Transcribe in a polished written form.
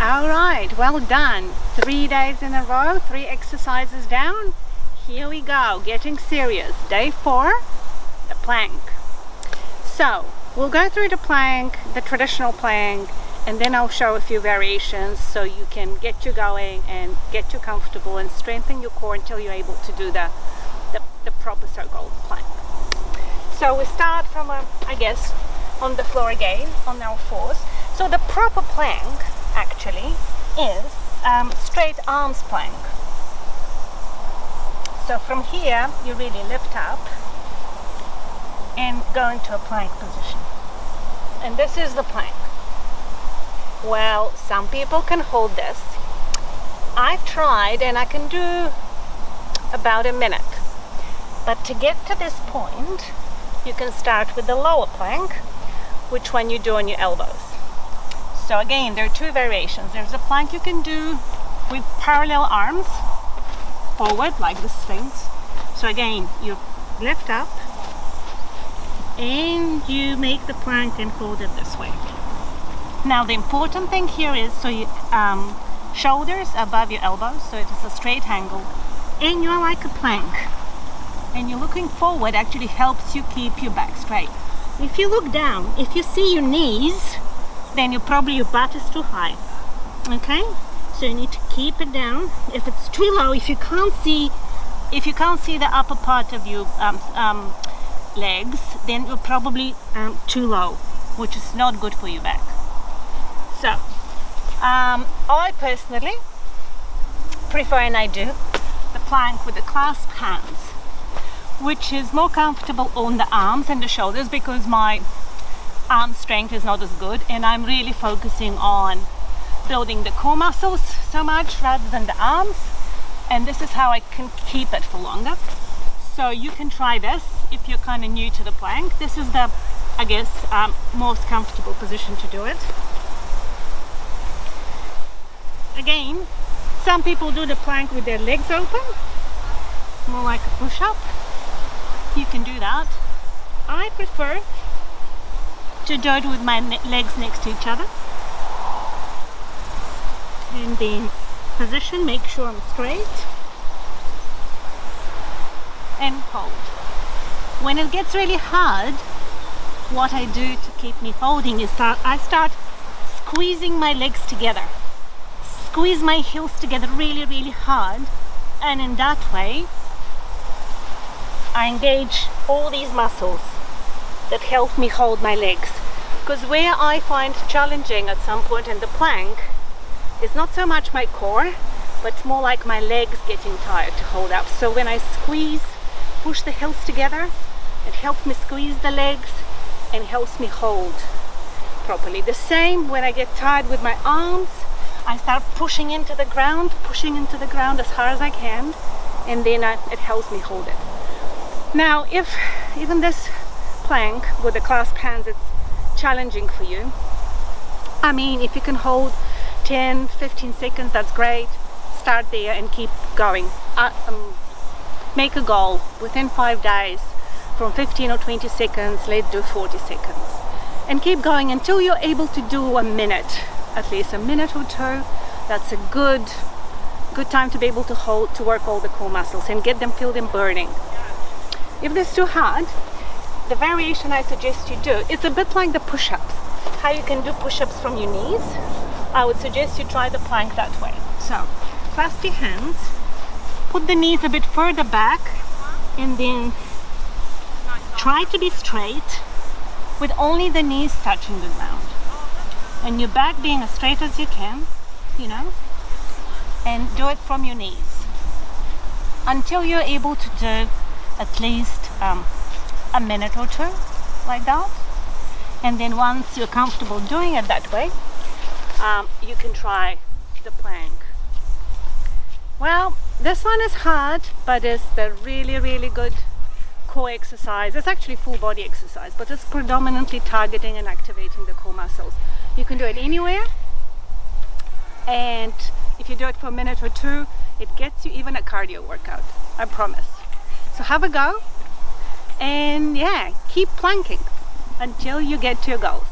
All right, well done. 3 days in a row, 3 exercises down. Here we go, getting serious. Day 4, the plank. So we'll go through the plank, the traditional plank, and then I'll show a few variations so you can get you going and get you comfortable and strengthen your core until you're able to do the proper so-called plank. So we start from, I guess, on the floor again, on our fours. So the proper plank actually is straight arms plank. So from here you really lift up and go into a plank position, and this is the plank. Well, some people can hold this. I've tried and I can do about a minute, but to get to this point you can start with the lower plank, which one you do on your elbows. So again, there are 2 variations. There's a plank you can do with parallel arms forward like the Sphinx. So again, you lift up and you make the plank and hold it this way. Now the important thing here is so you shoulders above your elbows, so it is a straight angle, and you're like a plank, and you're looking forward actually helps you keep your back straight. If you look down, if you see your knees, then your butt is too high. Okay, so you need to keep it down. If it's too low, if you can't see the upper part of your legs, then you're probably too low, which is not good for your back. So I personally prefer, and I do, the plank with the clasped hands, which is more comfortable on the arms and the shoulders because my arm strength is not as good, and I'm really focusing on building the core muscles so much rather than the arms, and this is how I can keep it for longer. So you can try this if you're kind of new to the plank. This is the, I guess, most comfortable position to do it. Again, some people do the plank with their legs open, more like a push-up. You can do that. I prefer to do it with my legs next to each other, and then position, make sure I'm straight, and hold. When it gets really hard, what I do to keep me holding is I start squeezing my legs together, squeeze my heels together really, really hard, and in that way I engage all these muscles that help me hold my legs. Because where I find challenging at some point in the plank is not so much my core, but more like my legs getting tired to hold up. So when I squeeze, push the heels together, it helps me squeeze the legs and helps me hold properly. The same when I get tired with my arms, I start pushing into the ground as hard as I can, and then it helps me hold it. Now, if even this plank with the clasped hands, it's challenging for you, I mean, if you can hold 10-15 seconds, that's great. Start there and keep going. Make a goal within 5 days from 15 or 20 seconds. Let's do 40 seconds and keep going until you're able to do a minute, at least a minute or 2. That's a good time to be able to work all the core muscles and feel them burning. If this is too hard, the variation I suggest you do, it's a bit like the push-ups. How you can do push-ups from your knees, I would suggest you try the plank that way. So, clasp your hands, put the knees a bit further back, and then try to be straight with only the knees touching the ground. And your back being as straight as you can, you know, and do it from your knees until you're able to do at least a minute or 2 like that. And then once you're comfortable doing it that way, you can try the plank. Well, this one is hard, but it's the really, really good core exercise. It's actually full body exercise, but it's predominantly targeting and activating the core muscles. You can do it anywhere, and if you do it for a minute or 2, it gets you even a cardio workout, I promise. So have a go, and yeah, keep planking until you get to your goals.